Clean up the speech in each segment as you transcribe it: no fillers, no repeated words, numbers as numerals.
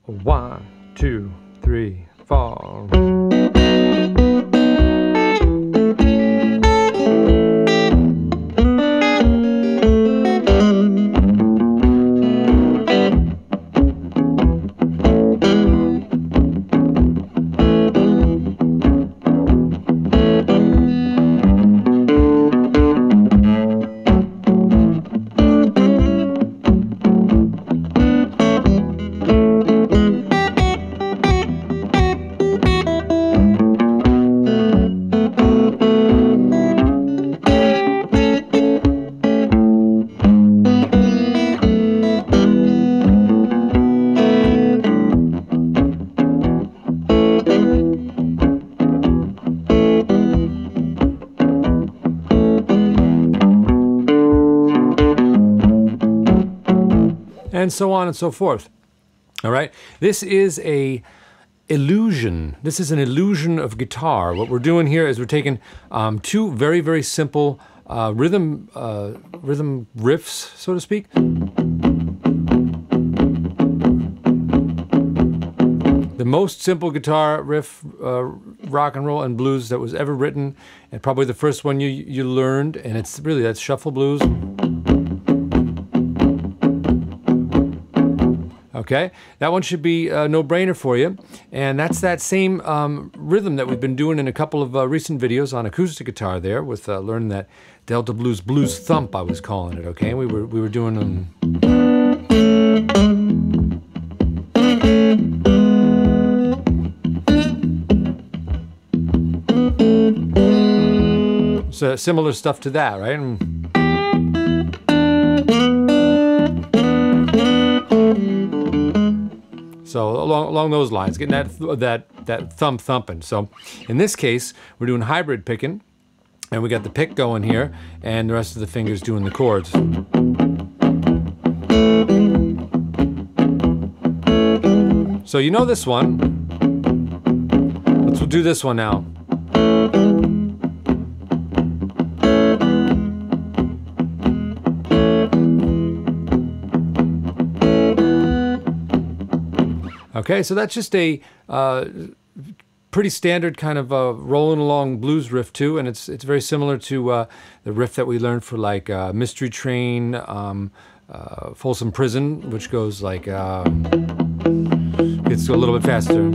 1, 2, 3, 4. And so on and so forth. All right, this is a illusion. This is an illusion of guitar. What we're doing here is we're taking two very, very simple rhythm riffs, so to speak. The most simple guitar riff, rock and roll and blues that was ever written, and probably the first one you learned, and it's really, that's shuffle blues. Okay, that one should be a no-brainer for you, and that's that same rhythm that we've been doing in a couple of recent videos on acoustic guitar there, with learning that Delta blues thump, I was calling it. Okay, we were doing them. So similar stuff to that, right? So along those lines, getting that thump thumping. So in this case, we're doing hybrid picking, and we got the pick going here, and the rest of the fingers doing the chords. So you know this one. Let's do this one now. Okay, so that's just a pretty standard kind of rolling along blues riff too, and it's very similar to the riff that we learned for like Mystery Train, Folsom Prison, which goes like gets a little bit faster.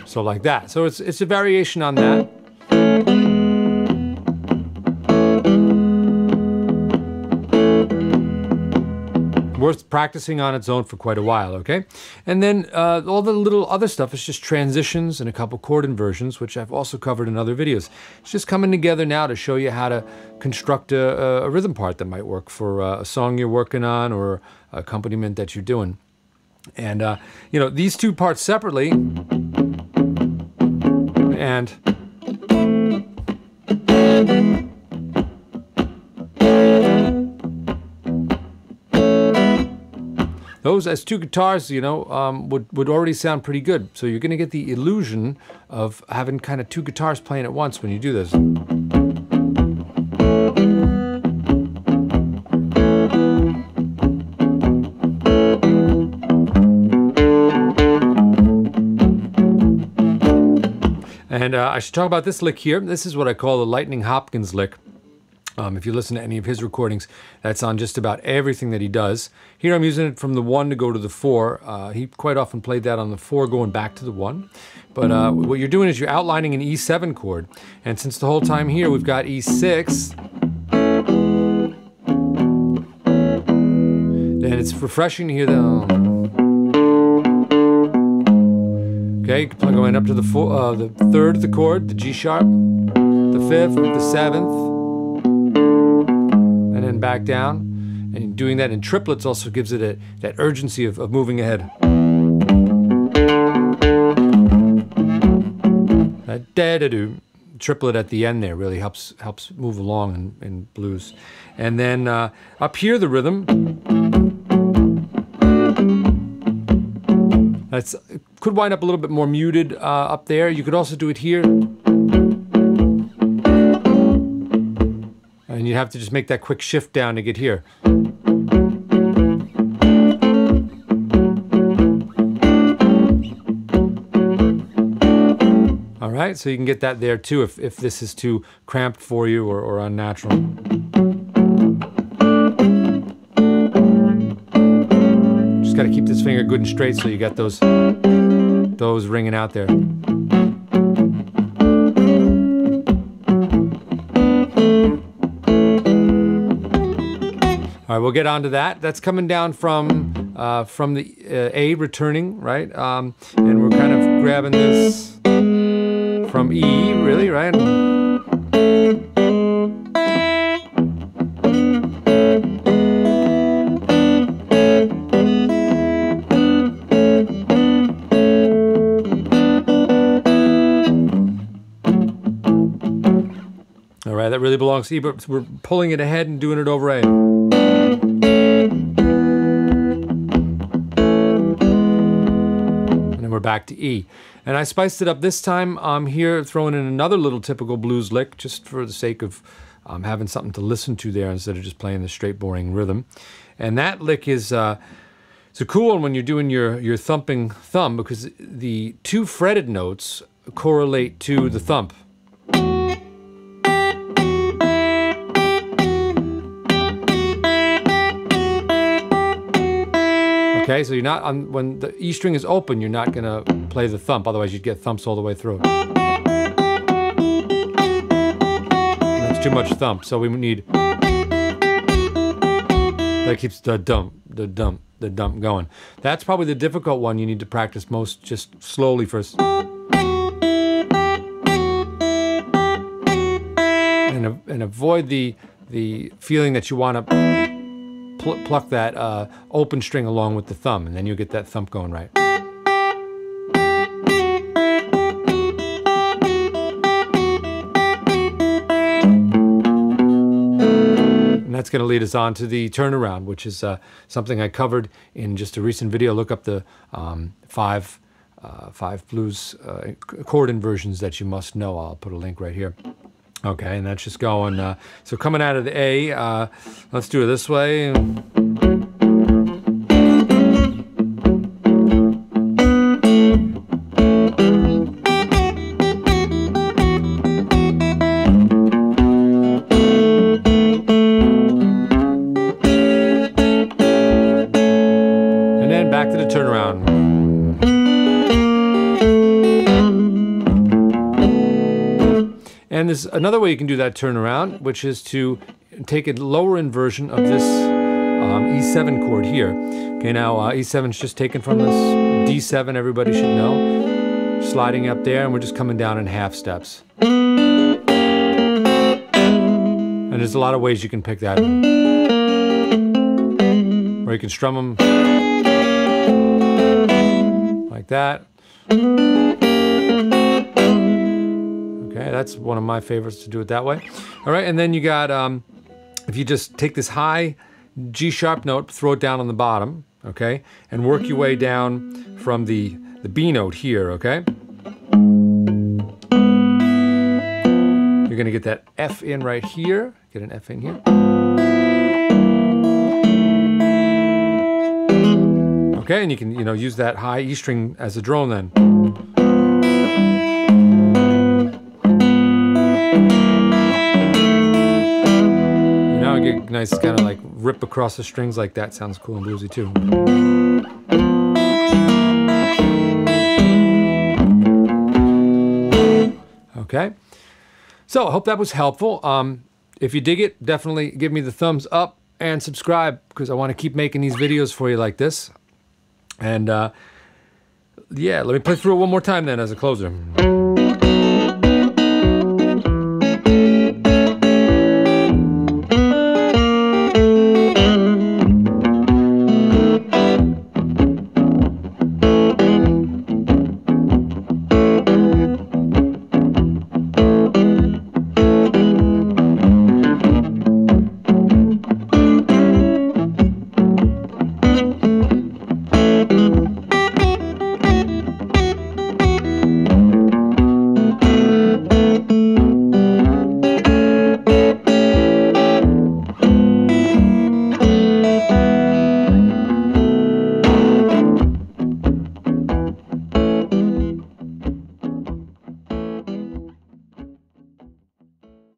So like that. So it's a variation on that. Worth practicing on its own for quite a while, okay? And then all the little other stuff is just transitions and a couple chord inversions, which I've also covered in other videos. It's just coming together now to show you how to construct a rhythm part that might work for a song you're working on or accompaniment that you're doing. And you know, these two parts separately, and those as two guitars, you know, would already sound pretty good. So you're going to get the illusion of having kind of two guitars playing at once when you do this. And I should talk about this lick here. This is what I call the Lightning Hopkins lick. If you listen to any of his recordings, that's on just about everything that he does. Here I'm using it from the 1 to go to the 4. He quite often played that on the 4 going back to the 1. But what you're doing is you're outlining an E7 chord. And since the whole time here we've got E6, then it's refreshing to hear the... Okay, going up to the 3rd of the chord, the G sharp, the 5th, the 7th, and then back down. And doing that in triplets also gives it that urgency of moving ahead. That da-da-do. Triplet at the end there really helps move along in blues. And then up here the rhythm. That's could wind up a little bit more muted up there. You could also do it here. And you have to just make that quick shift down to get here. All right, so you can get that there too if this is too cramped for you or unnatural. Just got to keep this finger good and straight so you got those ringing out there. All right, we'll get on to that. That's coming down from the A returning, right? And we're kind of grabbing this from E, really, right? All right, that really belongs to E, but we're pulling it ahead and doing it over A. We're back to E. And I spiced it up this time. I'm here throwing in another little typical blues lick just for the sake of having something to listen to there instead of just playing the straight boring rhythm. And that lick is it's a cool one when you're doing your thumping thumb because the two fretted notes correlate to the thump. Okay, so you're not on, when the E string is open, you're not gonna play the thump, otherwise you'd get thumps all the way through. That's too much thump, so we need, that keeps the dump going. That's probably the difficult one you need to practice most, just slowly first. And avoid the feeling that you wanna pluck that open string along with the thumb, and then you'll get that thump going right. And that's going to lead us on to the turnaround, which is something I covered in just a recent video. Look up the five blues chord inversions that you must know. I'll put a link right here. Okay, and that's just going, so coming out of the A, let's do it this way. And then back to the turnaround. And there's another way you can do that turnaround, which is to take a lower inversion of this E7 chord here. Okay, now E7 is just taken from this D7, everybody should know. Sliding up there, and we're just coming down in half steps. And there's a lot of ways you can pick that. Or you can strum them like that. Okay, that's one of my favorites to do it that way. All right, and then you got, if you just take this high G sharp note, throw it down on the bottom, okay, and work your way down from the B note here, okay? You're gonna get that F in right here, get an F in here. Okay, and you can, use that high E string as a drone then. Get nice kind of like rip across the strings like that. Sounds cool and bluesy too. Okay, so I hope that was helpful. If you dig it, definitely give me the thumbs up and subscribe because I want to keep making these videos for you like this. And yeah, let me play through it one more time then as a closer.